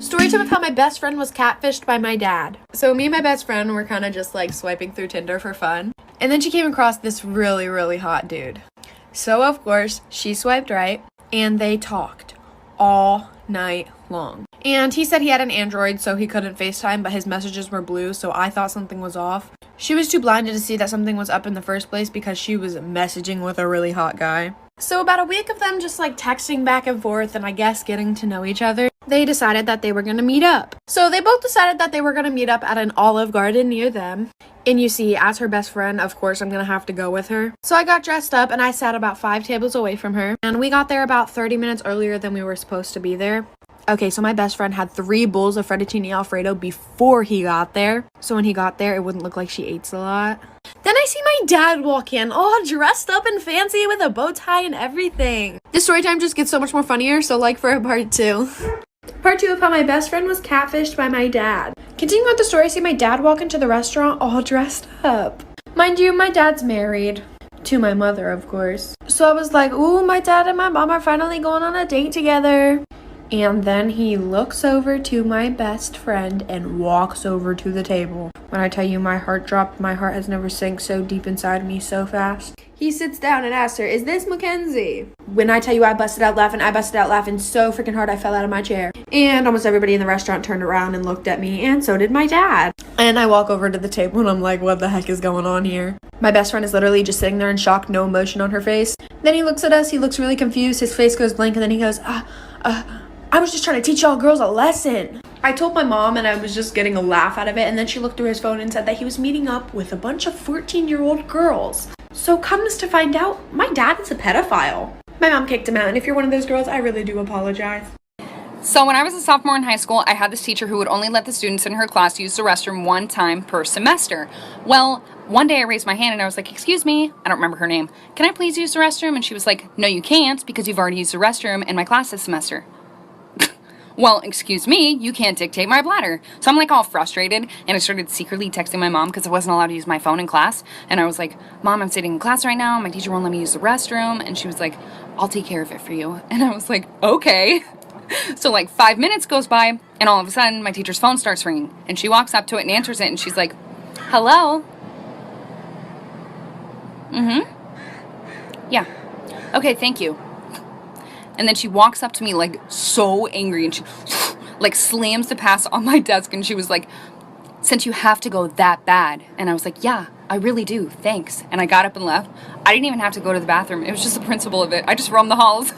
Story time of how my best friend was catfished by my dad. So me and my best friend were kind of just like swiping through Tinder for fun. And then she came across this really, really hot dude. So of course, she swiped right and they talked all night long. And he said he had an Android, so he couldn't FaceTime, but his messages were blue, so I thought something was off. She was too blinded to see that something was up in the first place because she was messaging with a really hot guy. So about a week of them just like texting back and forth and I guess getting to know each other, they decided that they were gonna meet up. So they both decided that they were gonna meet up at an Olive Garden near them. And you see, as her best friend, of course, I'm gonna have to go with her. So I got dressed up and I sat about 5 tables away from her. And we got there about 30 minutes earlier than we were supposed to be there. Okay, so my best friend had 3 bowls of fettuccine alfredo before he got there. So when he got there, it wouldn't look like she ate a lot. Then I see my dad walk in, all dressed up and fancy with a bow tie and everything. This story time just gets so much more funnier, so like for a part 2. Part 2 of how my best friend was catfished by my dad. Continuing with the story, I see my dad walk into the restaurant all dressed up. Mind you, my dad's married. To my mother, of course. So I was like, ooh, my dad and my mom are finally going on a date together. And then he looks over to my best friend and walks over to the table. When I tell you my heart dropped, my heart has never sank so deep inside me so fast. He sits down and asks her, is this Mackenzie? When I tell you I busted out laughing so freaking hard I fell out of my chair. And almost everybody in the restaurant turned around and looked at me, and so did my dad. And I walk over to the table and I'm like, what the heck is going on here? My best friend is literally just sitting there in shock, no emotion on her face. Then he looks at us, he looks really confused, his face goes blank, and then he goes, I was just trying to teach y'all girls a lesson. I told my mom and I was just getting a laugh out of it, and then she looked through his phone and said that he was meeting up with a bunch of 14-year-old girls. So comes to find out, my dad is a pedophile. My mom kicked him out, and if you're one of those girls, I really do apologize. So when I was a sophomore in high school, I had this teacher who would only let the students in her class use the restroom 1 time per semester. Well, one day I raised my hand and I was like, excuse me, I don't remember her name. Can I please use the restroom? And she was like, no, you can't because you've already used the restroom in my class this semester. Well, excuse me, you can't dictate my bladder. So I'm like all frustrated, and I started secretly texting my mom because I wasn't allowed to use my phone in class. And I was like, Mom, I'm sitting in class right now. My teacher won't let me use the restroom. And she was like, I'll take care of it for you. And I was like, okay. So like 5 minutes goes by, and all of a sudden my teacher's phone starts ringing. And she walks up to it and answers it, and she's like, hello? Yeah. Okay, thank you. And then she walks up to me like so angry and she like slams the pass on my desk and she was like, since you have to go that bad. And I was like, yeah, I really do. Thanks. And I got up and left. I didn't even have to go to the bathroom. It was just the principle of it. I just roamed the halls.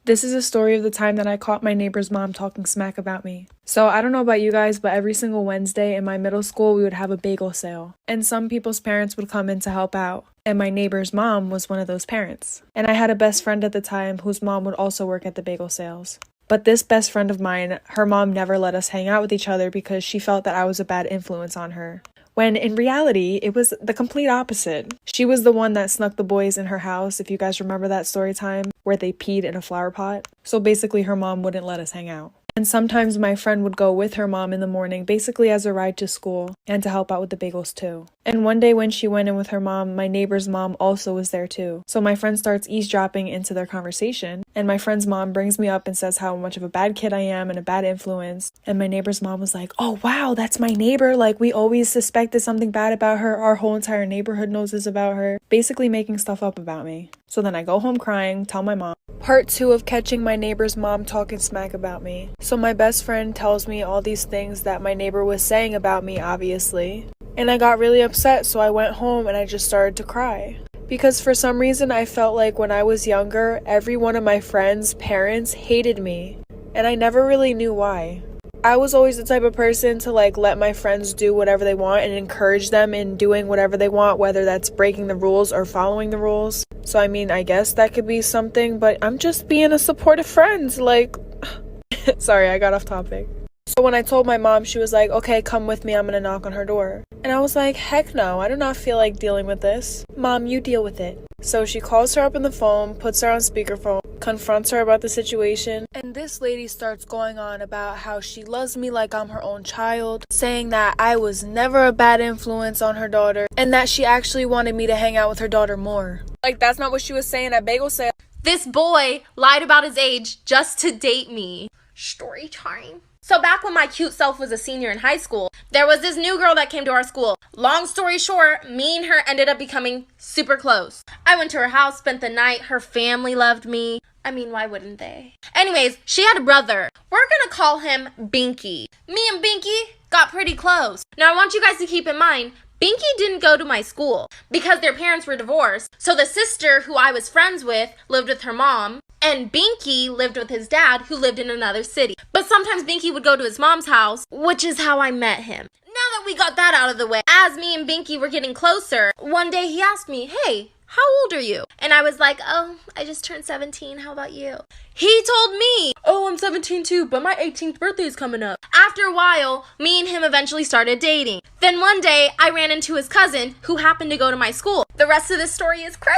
This is a story of the time that I caught my neighbor's mom talking smack about me. So I don't know about you guys, but every single Wednesday in my middle school, we would have a bagel sale. And some people's parents would come in to help out. And my neighbor's mom was one of those parents. And I had a best friend at the time whose mom would also work at the bagel sales. But this best friend of mine, her mom never let us hang out with each other because she felt that I was a bad influence on her. When in reality, it was the complete opposite. She was the one that snuck the boys in her house, if you guys remember that story time, where they peed in a flower pot. So basically her mom wouldn't let us hang out. And sometimes my friend would go with her mom in the morning, basically as a ride to school, and to help out with the bagels too. And one day when she went in with her mom, my neighbor's mom also was there too. So my friend starts eavesdropping into their conversation, and my friend's mom brings me up and says how much of a bad kid I am and a bad influence. And my neighbor's mom was like, oh wow, that's my neighbor, like we always suspected something bad about her, our whole entire neighborhood knows this about her, basically making stuff up about me. So then I go home crying, tell my mom. Part 2 of catching my neighbor's mom talking smack about me. So my best friend tells me all these things that my neighbor was saying about me, obviously. And I got really upset, so I went home and I just started to cry. Because for some reason I felt like when I was younger, every one of my friends' parents hated me. And I never really knew why. I was always the type of person to like let my friends do whatever they want and encourage them in doing whatever they want, whether that's breaking the rules or following the rules. So I mean, I guess that could be something, but I'm just being a supportive friend, like... Sorry, I got off topic. So when I told my mom, she was like, okay, come with me, I'm gonna knock on her door. And I was like, heck no, I do not feel like dealing with this. Mom, you deal with it. So she calls her up on the phone, puts her on speakerphone, confronts her about the situation, and this lady starts going on about how she loves me like I'm her own child, saying that I was never a bad influence on her daughter, and that she actually wanted me to hang out with her daughter more. Like, that's not what she was saying at bagel sale. This boy lied about his age just to date me. Story time. So back when my cute self was a senior in high school, there was this new girl that came to our school. Long story short, me and her ended up becoming super close. I went to her house, spent the night. Her family loved me. I mean, why wouldn't they? Anyways, she had a brother. We're gonna call him Binky. Me and Binky got pretty close. Now I want you guys to keep in mind, Binky didn't go to my school because their parents were divorced. So the sister who I was friends with lived with her mom, and Binky lived with his dad who lived in another city. But sometimes Binky would go to his mom's house, which is how I met him. Now that we got that out of the way, as me and Binky were getting closer, one day he asked me, "Hey, how old are you?" And I was like, "Oh, I just turned 17. How about you?" He told me, "Oh, I'm 17 too, but my 18th birthday is coming up." After a while, me and him eventually started dating. Then one day, I ran into his cousin who happened to go to my school. The rest of this story is crazy.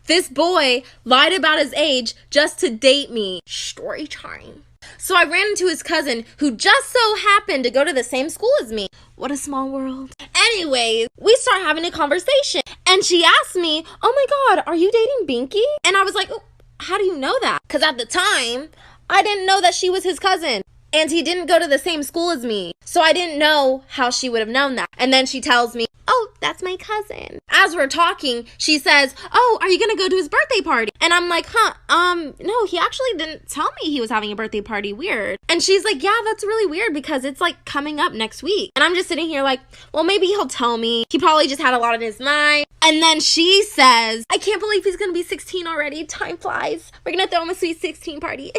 This boy lied about his age just to date me. Story time. So I ran into his cousin who just so happened to go to the same school as me. What a small world. Anyways, we start having a conversation and she asked me, "Oh my God, are you dating Binky?" And I was like, "Oh, how do you know that?" Because at the time, I didn't know that she was his cousin. And he didn't go to the same school as me. So I didn't know how she would have known that. And then she tells me, "Oh, that's my cousin." As we're talking, she says, "Oh, are you gonna go to his birthday party?" And I'm like, no, he actually didn't tell me he was having a birthday party. Weird. And she's like, "Yeah, that's really weird because it's like coming up next week." And I'm just sitting here like, well, maybe he'll tell me. He probably just had a lot on his mind. And then she says, "I can't believe he's gonna be 16 already. Time flies. We're gonna throw him a sweet 16 party."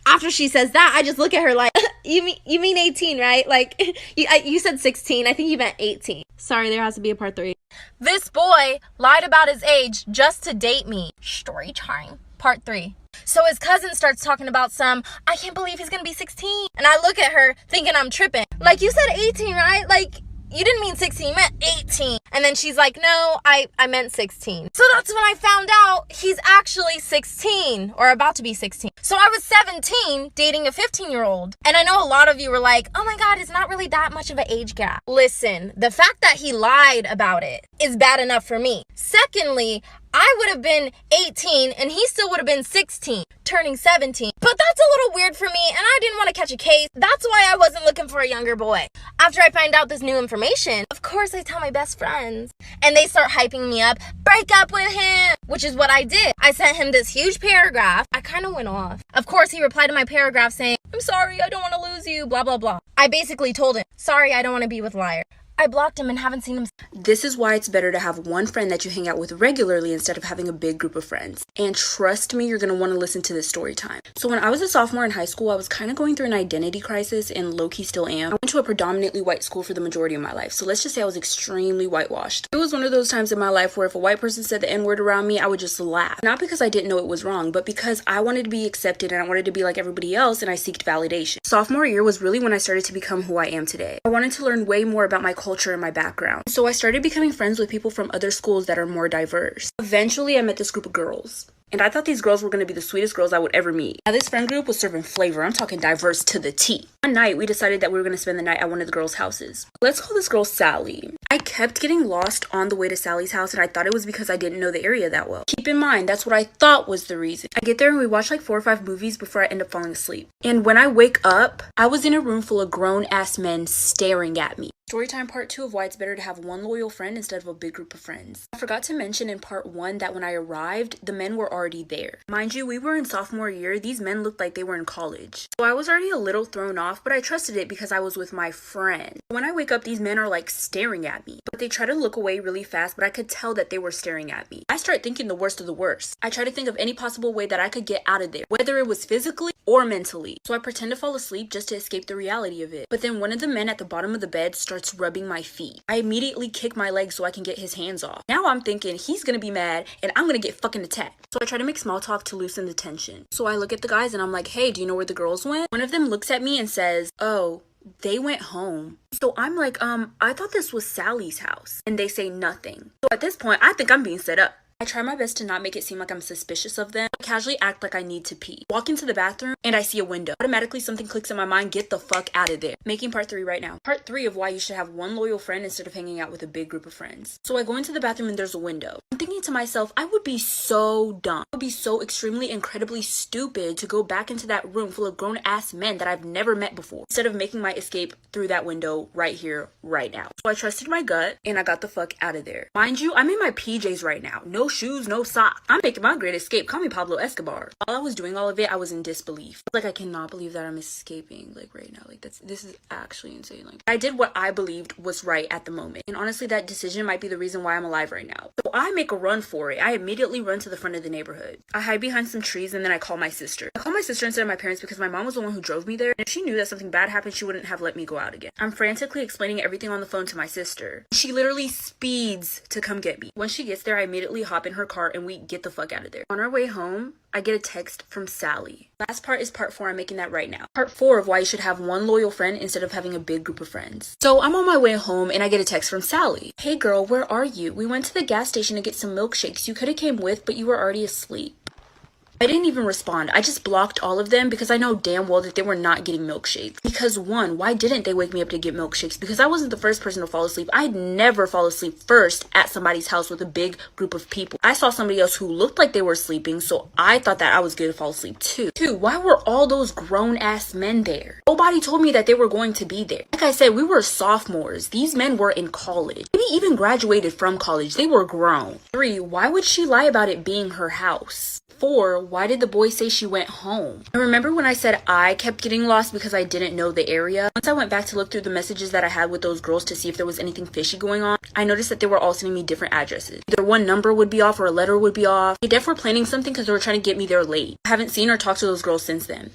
After she says that, I just look at her like, you mean 18, right? Like, you said 16. I think you meant 18. Sorry, there has to be a part 3. This boy lied about his age just to date me. Story time. Part 3. So his cousin starts talking about I can't believe he's gonna be 16. And I look at her thinking I'm tripping. Like, you said 18, right? Like, you didn't mean 16, you meant 18. And then she's like, "No, I meant 16. So that's when I found out he's actually 16 or about to be 16. So I was 17 dating a 15-year-old. And I know a lot of you were like, "Oh my God, it's not really that much of an age gap." Listen, the fact that he lied about it is bad enough for me. Secondly, I would have been 18 and he still would have been 16, turning 17. But that's a little weird for me and I didn't want to catch a case. That's why I wasn't looking for a younger boy. After I find out this new information, of course I tell my best friends. And they start hyping me up, "Break up with him," which is what I did. I sent him this huge paragraph. I kind of went off. Of course, he replied to my paragraph saying, "I'm sorry, I don't want to lose you, blah, blah, blah." I basically told him, "Sorry, I don't want to be with liar." I blocked him and haven't seen him. This is why it's better to have one friend that you hang out with regularly instead of having a big group of friends. And trust me, you're going to want to listen to this story time. So when I was a sophomore in high school, I was kind of going through an identity crisis and low-key still am. I went to a predominantly white school for the majority of my life. So let's just say I was extremely whitewashed. It was one of those times in my life where if a white person said the N-word around me, I would just laugh. Not because I didn't know it was wrong, but because I wanted to be accepted and I wanted to be like everybody else and I seeked validation. Sophomore year was really when I started to become who I am today. I wanted to learn way more about my culture and my background. So I started becoming friends with people from other schools that are more diverse. Eventually, I met this group of girls. And I thought these girls were going to be the sweetest girls I would ever meet. Now, this friend group was serving flavor. I'm talking diverse to the T. One night, we decided that we were going to spend the night at one of the girls' houses. Let's call this girl Sally. I kept getting lost on the way to Sally's house, and I thought it was because I didn't know the area that well. Keep in mind, that's what I thought was the reason. I get there and we watch like 4 or 5 movies before I end up falling asleep. And when I wake up, I was in a room full of grown-ass men staring at me. Storytime part 2 of why it's better to have one loyal friend instead of a big group of friends. I forgot to mention in part 1 that when I arrived, the men were already there. Mind you, we were in sophomore year. These men looked like they were in college. So I was already a little thrown off, but I trusted it because I was with my friend. When I wake up, these men are like staring at me. But they try to look away really fast, but I could tell that they were staring at me. I start thinking the worst of the worst. I try to think of any possible way that I could get out of there, whether it was physically or mentally. So I pretend to fall asleep just to escape the reality of it. But then one of the men at the bottom of the bed starts rubbing my feet. I immediately kick my leg so I can get his hands off. Now I'm thinking he's gonna be mad and I'm gonna get fucking attacked. So I try to make small talk to loosen the tension. So I look at the guys and I'm like, "Hey, do you know where the girls went?" One of them looks at me and says, "Oh, they went home." So I'm like, I thought this was Sally's house. And they say nothing. So at this point, I think I'm being set up. I try my best to not make it seem like I'm suspicious of them. I casually act like I need to pee. Walk into the bathroom and I see a window. Automatically something clicks in my mind, get the fuck out of there. Making part 3 right now. Part 3 of why you should have one loyal friend instead of hanging out with a big group of friends. So I go into the bathroom and there's a window. I'm thinking to myself, I would be so dumb. I would be so extremely incredibly stupid to go back into that room full of grown ass men that I've never met before, instead of making my escape through that window right here, right now. So I trusted my gut and I got the fuck out of there. Mind you, I'm in my PJs right now. No shoes, no socks. I'm making my great escape. Call me Pablo Escobar. While I was doing all of it, I was in disbelief. Like, I cannot believe that I'm escaping, like, right now. Like, this is actually insane. Like, I did what I believed was right at the moment. And honestly, that decision might be the reason why I'm alive right now. So I make a run for it. I immediately run to the front of the neighborhood. I hide behind some trees and then I call my sister. I call my sister instead of my parents because my mom was the one who drove me there. And if she knew that something bad happened, she wouldn't have let me go out again. I'm frantically explaining everything on the phone to my sister. She literally speeds to come get me. When she gets there, I immediately hop in her car and we get the fuck out of there. On our way home, I get a text from Sally. Last part is part 4. I'm making that right now. Part 4 of why you should have one loyal friend instead of having a big group of friends. So I'm on my way home and I get a text from Sally. Hey girl, where are you? We went to the gas station to get some milkshakes. You could have came with, but you were already asleep. I didn't even respond. I just blocked all of them because I know damn well that they were not getting milkshakes. Because 1, why didn't they wake me up to get milkshakes? Because I wasn't the first person to fall asleep. I'd never fall asleep first at somebody's house with a big group of people. I saw somebody else who looked like they were sleeping, so I thought that I was good to fall asleep too. 2, why were all those grown ass men there? Nobody told me that they were going to be there. Like I said, we were sophomores. These men were in college. Maybe even graduated from college. They were grown. 3, why would she lie about it being her house? 4, why did the boy say she went home? I remember when I said I kept getting lost because I didn't know the area. Once I went back to look through the messages that I had with those girls to see if there was anything fishy going on, I noticed that they were all sending me different addresses. Either one number would be off or a letter would be off. They definitely were planning something because they were trying to get me there late. I haven't seen or talked to those girls since then.